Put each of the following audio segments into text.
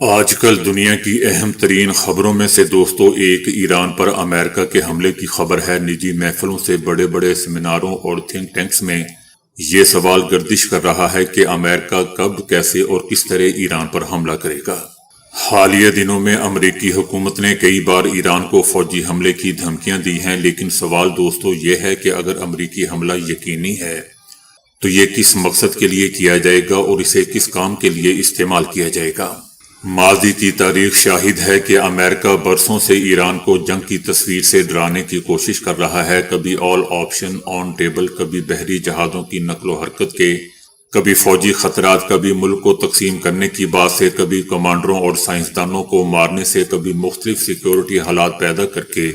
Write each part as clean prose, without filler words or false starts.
آج کل دنیا کی اہم ترین خبروں میں سے دوستو ایک ایران پر امریکہ کے حملے کی خبر ہے۔ نجی محفلوں سے بڑے بڑے سیمیناروں اور تھنک ٹینکس میں یہ سوال گردش کر رہا ہے کہ امریکہ کب، کیسے اور کس طرح ایران پر حملہ کرے گا۔ حالیہ دنوں میں امریکی حکومت نے کئی بار ایران کو فوجی حملے کی دھمکیاں دی ہیں، لیکن سوال دوستو یہ ہے کہ اگر امریکی حملہ یقینی ہے تو یہ کس مقصد کے لیے کیا جائے گا اور اسے کس کام کے لیے استعمال کیا جائے گا۔ ماضی کی تاریخ شاہد ہے کہ امریکہ برسوں سے ایران کو جنگ کی تصویر سے ڈرانے کی کوشش کر رہا ہے۔ کبھی آل آپشن آن ٹیبل، کبھی بحری جہازوں کی نقل و حرکت کے، کبھی فوجی خطرات، کبھی ملک کو تقسیم کرنے کی بات سے، کبھی کمانڈروں اور سائنسدانوں کو مارنے سے، کبھی مختلف سیکیورٹی حالات پیدا کر کے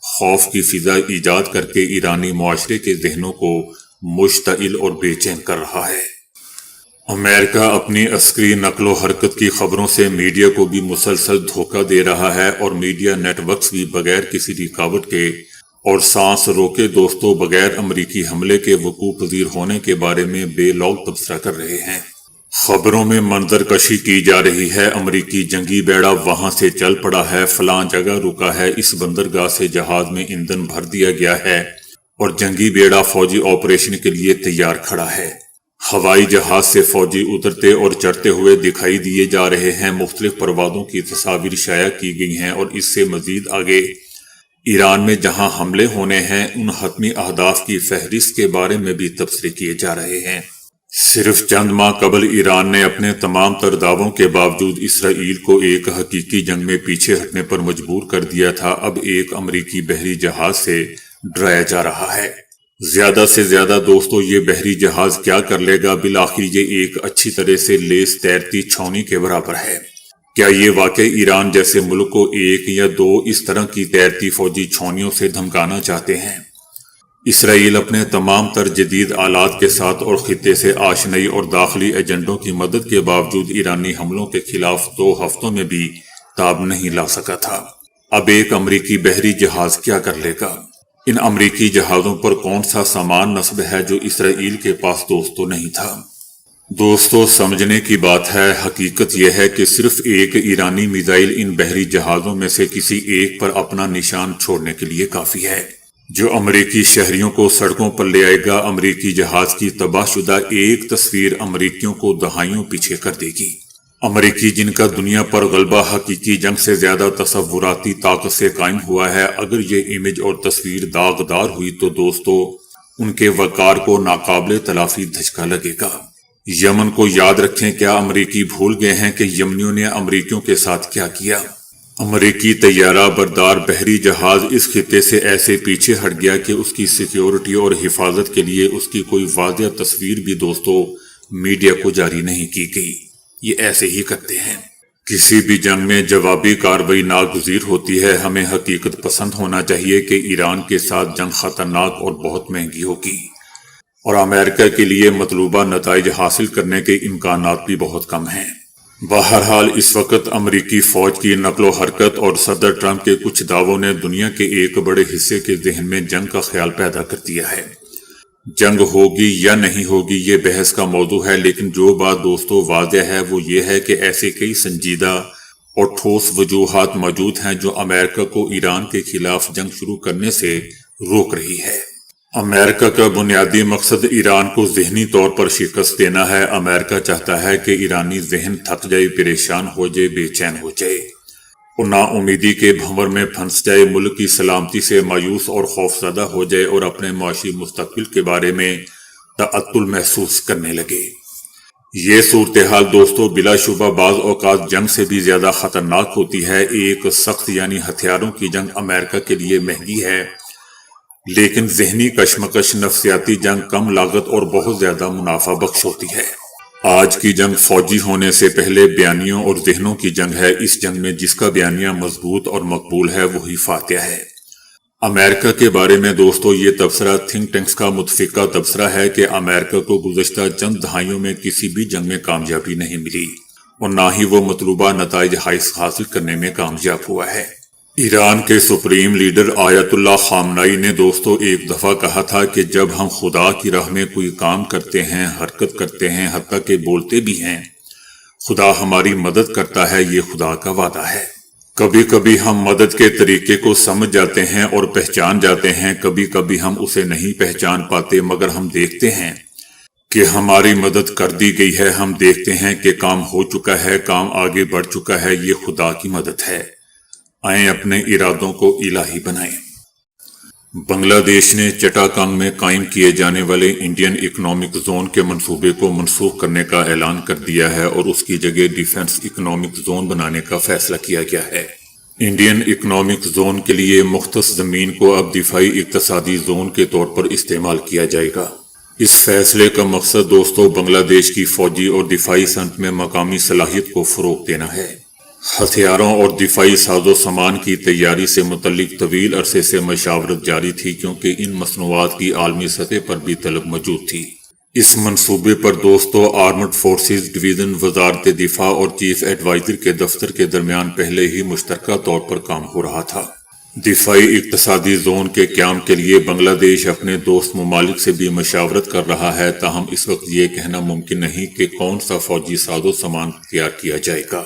خوف کی فضا ایجاد کر کے ایرانی معاشرے کے ذہنوں کو مشتعل اور بے چین کر رہا ہے۔ امریکہ اپنی عسکری نقل و حرکت کی خبروں سے میڈیا کو بھی مسلسل دھوکہ دے رہا ہے، اور میڈیا نیٹ ورکس بھی بغیر کسی رکاوٹ کے اور سانس روکے دوستوں بغیر امریکی حملے کے وقوع پذیر ہونے کے بارے میں بے لوگ تبصرہ کر رہے ہیں۔ خبروں میں منظر کشی کی جا رہی ہے، امریکی جنگی بیڑا وہاں سے چل پڑا ہے، فلاں جگہ رکا ہے، اس بندرگاہ سے جہاز میں ایندھن بھر دیا گیا ہے اور جنگی بیڑا فوجی آپریشن کے لیے تیار کھڑا ہے۔ ہوائی جہاز سے فوجی اترتے اور چڑھتے ہوئے دکھائی دیے جا رہے ہیں، مختلف پروازوں کی تصاویر شائع کی گئی ہیں، اور اس سے مزید آگے ایران میں جہاں حملے ہونے ہیں ان حتمی اہداف کی فہرست کے بارے میں بھی تبصرے کیے جا رہے ہیں۔ صرف چند ماہ قبل ایران نے اپنے تمام تر دعووں کے باوجود اسرائیل کو ایک حقیقی جنگ میں پیچھے ہٹنے پر مجبور کر دیا تھا۔ اب ایک امریکی بحری جہاز سے ڈرایا جا رہا ہے۔ زیادہ سے زیادہ دوستو یہ بحری جہاز کیا کر لے گا؟ بالآخر یہ ایک اچھی طرح سے لیس تیرتی چھاؤنی کے برابر ہے۔ کیا یہ واقعی ایران جیسے ملک کو ایک یا دو اس طرح کی تیرتی فوجی چھاؤنیوں سے دھمکانا چاہتے ہیں؟ اسرائیل اپنے تمام تر جدید آلات کے ساتھ اور خطے سے آشنائی اور داخلی ایجنڈوں کی مدد کے باوجود ایرانی حملوں کے خلاف 2 ہفتوں میں بھی تاب نہیں لا سکا تھا۔ اب ایک امریکی بحری جہاز کیا کر لے گا؟ ان امریکی جہازوں پر کون سا سامان نصب ہے جو اسرائیل کے پاس دوستو نہیں تھا؟ دوستو سمجھنے کی بات ہے، حقیقت یہ ہے کہ صرف ایک ایرانی میزائل ان بحری جہازوں میں سے کسی ایک پر اپنا نشان چھوڑنے کے لیے کافی ہے، جو امریکی شہریوں کو سڑکوں پر لے آئے گا۔ امریکی جہاز کی تباہ شدہ ایک تصویر امریکیوں کو دہائیوں پیچھے کر دے گی۔ امریکی جن کا دنیا پر غلبہ حقیقی جنگ سے زیادہ تصوراتی طاقت سے قائم ہوا ہے، اگر یہ امیج اور تصویر داغدار ہوئی تو دوستو ان کے وقار کو ناقابل تلافی دھچکا لگے گا۔ یمن کو یاد رکھیں، کیا امریکی بھول گئے ہیں کہ یمنیوں نے امریکیوں کے ساتھ کیا کیا؟ امریکی طیارہ بردار بحری جہاز اس خطے سے ایسے پیچھے ہٹ گیا کہ اس کی سیکیورٹی اور حفاظت کے لیے اس کی کوئی واضح تصویر بھی دوستو میڈیا کو جاری نہیں کی گئی۔ یہ ایسے ہی کرتے ہیں۔ کسی بھی جنگ میں جوابی کارروائی ناگزیر ہوتی ہے۔ ہمیں حقیقت پسند ہونا چاہیے کہ ایران کے ساتھ جنگ خطرناک اور بہت مہنگی ہوگی، اور امریکہ کے لیے مطلوبہ نتائج حاصل کرنے کے امکانات بھی بہت کم ہیں۔ بہرحال اس وقت امریکی فوج کی نقل و حرکت اور صدر ٹرمپ کے کچھ دعووں نے دنیا کے ایک بڑے حصے کے ذہن میں جنگ کا خیال پیدا کر دیا ہے۔ جنگ ہوگی یا نہیں ہوگی یہ بحث کا موضوع ہے، لیکن جو بات دوستو واضح ہے وہ یہ ہے کہ ایسے کئی سنجیدہ اور ٹھوس وجوہات موجود ہیں جو امریکہ کو ایران کے خلاف جنگ شروع کرنے سے روک رہی ہے۔ امریکہ کا بنیادی مقصد ایران کو ذہنی طور پر شکست دینا ہے۔ امریکہ چاہتا ہے کہ ایرانی ذہن تھک جائے، پریشان ہو جائے، بے چین ہو جائے اور نا امیدی کے بھنور میں پھنس جائے، ملک کی سلامتی سے مایوس اور خوفزدہ ہو جائے اور اپنے معاشی مستقبل کے بارے میں تعطل محسوس کرنے لگے۔ یہ صورتحال دوستو بلا شبہ بعض اوقات جنگ سے بھی زیادہ خطرناک ہوتی ہے۔ ایک سخت یعنی ہتھیاروں کی جنگ امریکہ کے لیے مہنگی ہے، لیکن ذہنی کشمکش نفسیاتی جنگ کم لاگت اور بہت زیادہ منافع بخش ہوتی ہے۔ آج کی جنگ فوجی ہونے سے پہلے بیانیوں اور ذہنوں کی جنگ ہے۔ اس جنگ میں جس کا بیانیہ مضبوط اور مقبول ہے وہی فاتح ہے۔ امریکہ کے بارے میں دوستو یہ تبصرہ تھنک ٹینکس کا متفقہ تبصرہ ہے کہ امریکہ کو گزشتہ چند دہائیوں میں کسی بھی جنگ میں کامیابی نہیں ملی اور نہ ہی وہ مطلوبہ نتائج حاصل کرنے میں کامیاب ہوا ہے۔ ایران کے سپریم لیڈر آیت اللہ خامنائی نے دوستو ایک دفعہ کہا تھا کہ جب ہم خدا کی راہ میں کوئی کام کرتے ہیں، حرکت کرتے ہیں، حتیٰ کہ بولتے بھی ہیں، خدا ہماری مدد کرتا ہے، یہ خدا کا وعدہ ہے۔ کبھی کبھی ہم مدد کے طریقے کو سمجھ جاتے ہیں اور پہچان جاتے ہیں، کبھی کبھی ہم اسے نہیں پہچان پاتے، مگر ہم دیکھتے ہیں کہ ہماری مدد کر دی گئی ہے۔ ہم دیکھتے ہیں کہ کام ہو چکا ہے، کام آگے بڑھ چکا ہے، یہ خدا کی مدد ہے۔ آئیں اپنے ارادوں کو الہی بنائیں۔ بنگلہ دیش نے چٹاگانگ میں قائم کیے جانے والے انڈین اکنامک زون کے منصوبے کو منسوخ کرنے کا اعلان کر دیا ہے اور اس کی جگہ ڈیفنس اکنامک زون بنانے کا فیصلہ کیا گیا ہے۔ انڈین اکنامک زون کے لیے مختص زمین کو اب دفاعی اقتصادی زون کے طور پر استعمال کیا جائے گا۔ اس فیصلے کا مقصد دوستو بنگلہ دیش کی فوجی اور دفاعی صنعت میں مقامی صلاحیت کو فروغ دینا ہے۔ ہتھیاروں اور دفاعی ساز و سامان کی تیاری سے متعلق طویل عرصے سے مشاورت جاری تھی، کیونکہ ان مصنوعات کی عالمی سطح پر بھی طلب موجود تھی۔ اس منصوبے پر دوستو آرمڈ فورسز ڈویژن، وزارت دفاع اور چیف ایڈوائزر کے دفتر کے درمیان پہلے ہی مشترکہ طور پر کام ہو رہا تھا۔ دفاعی اقتصادی زون کے قیام کے لیے بنگلہ دیش اپنے دوست ممالک سے بھی مشاورت کر رہا ہے، تاہم اس وقت یہ کہنا ممکن نہیں کہ کون سا فوجی ساز و سامان تیار کیا جائے گا۔